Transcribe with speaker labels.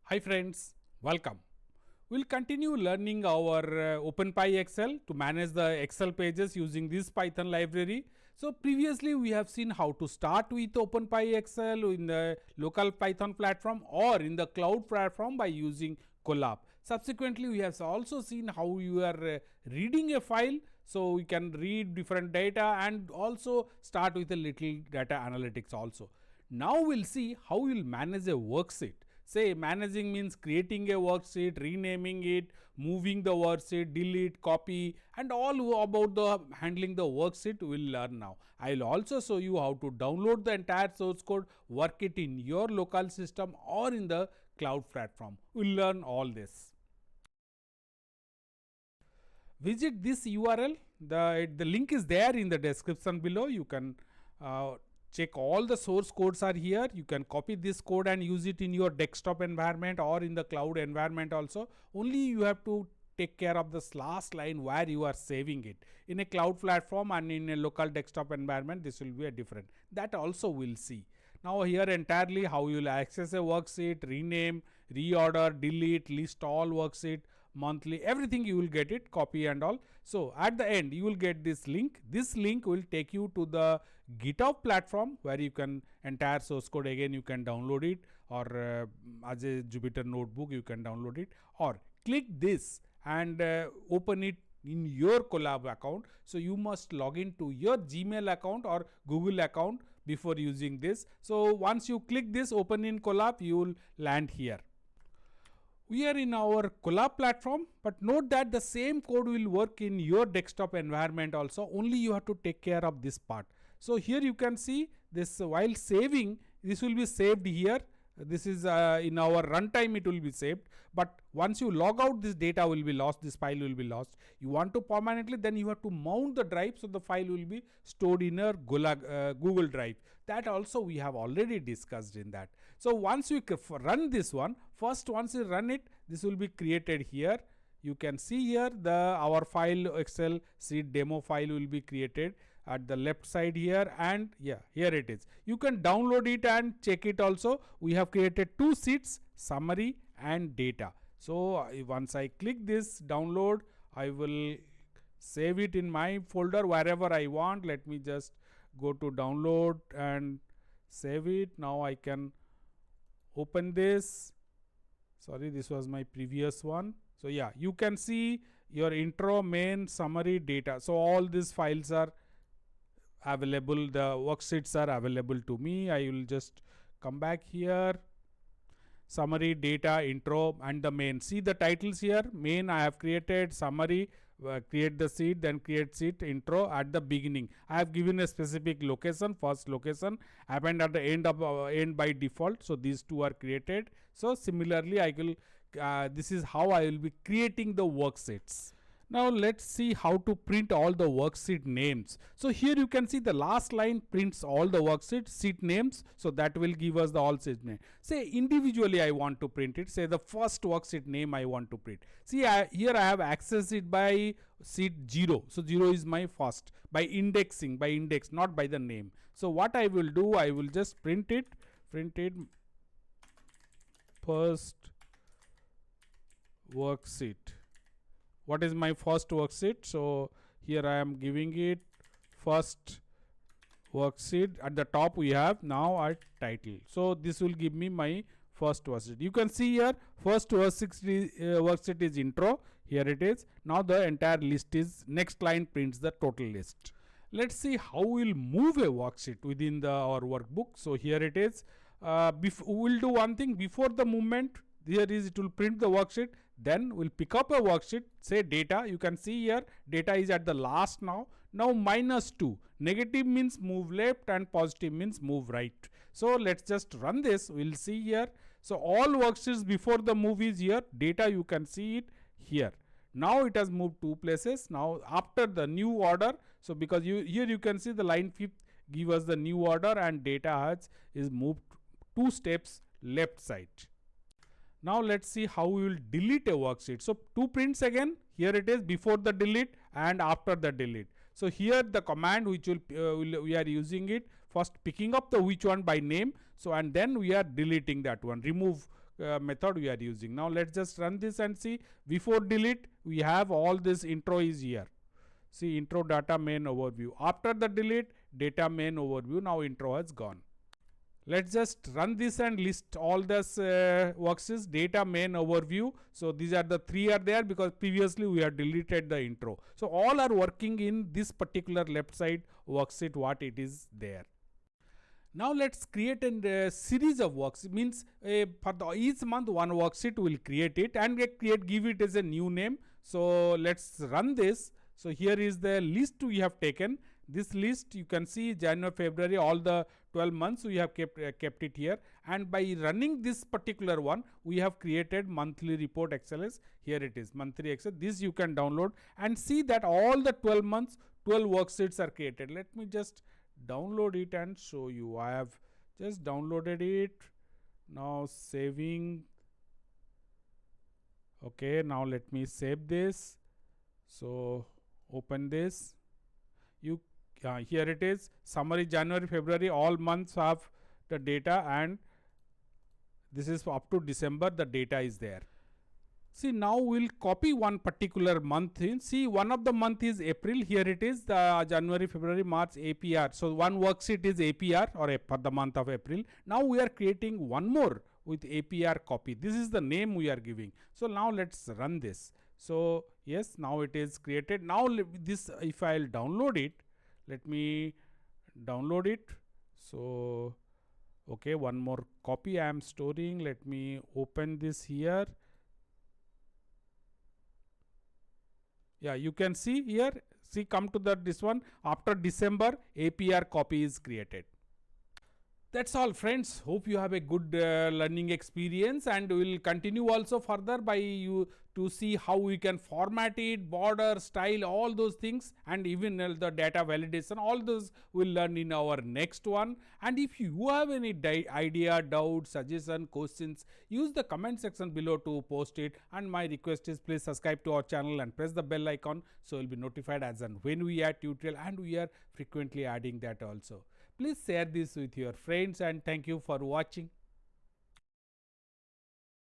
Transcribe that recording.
Speaker 1: Hi friends, welcome. We'll continue learning our Openpyxl to manage the Excel pages using this Python library. So previously we have seen how to start with Openpyxl in the local Python platform or in the cloud platform by using Colab. Subsequently we have also seen how you are reading a file, so we can read different data and also start with a little data analytics also. Now we'll see how we'll manage a worksheet. Say managing means creating a worksheet, renaming it, moving the worksheet, delete, copy, and all about the handling the worksheet we'll learn now. I'll also show you how to download the entire source code, work it in your local system or in the cloud platform. We'll learn all this. Visit this URL. The link is there in the description below. You can check all the source codes are here. You can copy this code and use it in your desktop environment or in the cloud environment also. Only you have to take care of this last line where you are saving it. In a cloud platform and in a local desktop environment, this will be a different. That also we'll see. Now here entirely how you will access a worksheet, rename, reorder, delete, list all worksheet, monthly, everything you will get it, copy and all. So at the end you will get this link. This link will take you to the GitHub platform where you can entire source code again you can download it, or as a Jupyter notebook you can download it, or click this and open it in your Colab account. So you must log in to your Gmail account or Google account before using this. So once you click this open in Colab, you will land here. We are in our Colab platform, but note that the same code will work in your desktop environment also, only you have to take care of this part. So here you can see this while saving, this will be saved here. This is in our runtime it will be saved, but once you log out this data will be lost, this file will be lost. You want to permanently, then you have to mount the drive, so the file will be stored in a Google Drive. That also we have already discussed in that. So once you run this one, first once you run it, this will be created here. You can see here our file Excel sheet demo file will be created at the left side here, and yeah, here it is. You can download it and check it also. We have created two sheets, summary and data. So once I click this download, I will save it in my folder wherever I want. Let me just go to download and save it. Now I can open this. Sorry, this was my previous one. So yeah, you can see your intro, main, summary, data. So all these files are available, the worksheets are available to me. I will just come back here, summary, data, intro and the main. See the titles here, main I have created, summary, create the sheet, then create sheet, intro at the beginning. I have given a specific location, first location, append at the end of end by default. So these two are created. So similarly I will this is how I will be creating the worksheets. Now let's see how to print all the worksheet names. So here you can see the last line prints all the worksheet sheet names. So that will give us the all sheet name. Say individually I want to print it. Say the first worksheet name I want to print. See here I have accessed it by sheet 0. So 0 is my first, by indexing, by index, not by the name. So what I will do, I will just print it first worksheet. What is my first worksheet? So here I am giving it first worksheet. At the top we have now a title. So this will give me my first worksheet. You can see here first worksheet is intro. Here it is. Now the entire list is, next line prints the total list. Let's see how we'll move a worksheet within our workbook. So here it is. We'll do one thing before the movement. Here is it will print the worksheet. Then we'll pick up a worksheet, say data. You can see here data is at the last now. Now -2. Negative means move left and positive means move right. So let's just run this. We'll see here. So all worksheets before the move is here. Data you can see it here. Now it has moved 2 places. Now after the new order. So because here you can see the line 5th give us the new order, and data is moved 2 steps left side. Now let's see how we will delete a worksheet. So 2 prints again. Here it is before the delete and after the delete. So here the command which we are using it, first picking up the which one by name. So and then we are deleting that one. Remove method we are using. Now let's just run this and see. Before delete, we have all this intro is here. See, intro data main overview. After the delete, data main overview. Now intro has gone. Let's just run this and list all this worksheets. Data main overview. So these are the three are there because previously we have deleted the intro. So all are working in this particular left side worksheet what it is there. Now let's create a series of worksheets. Means for each month one worksheet will create it and give it as a new name. So let's run this. So here is the list we have taken. This list you can see January, February, all the 12 months we have kept it here, and by running this particular one we have created monthly report XLS. Here it is, monthly Excel. This you can download and see that all the 12 months 12 worksheets are created. Let me just download it and show you. I have just downloaded it. Now saving. Okay, now let me save this. So open this. You here it is, summary January, February, all months have the data, and this is up to December, the data is there. See, now we'll copy one particular month in. See, one of the month is April. Here it is, the January, February, March APR. So one worksheet is APR or for the month of April. Now we are creating one more with APR copy. This is the name we are giving. So now let's run this. So yes, now it is created. Now this, if I'll download it, let me download it. So okay, one more copy I am storing. Let me open this here. Yeah, you can see here. See, come to this one. After December, APR copy is created. That's all, friends. Hope you have a good learning experience, and we will continue also further by you to see how we can format it, border, style, all those things, and even the data validation. All those we'll learn in our next one. And if you have any idea, doubt, suggestion, questions, use the comment section below to post it. And my request is please subscribe to our channel and press the bell icon so you'll be notified as and when we add tutorial, and we are frequently adding that also. Please share this with your friends, and thank you for watching.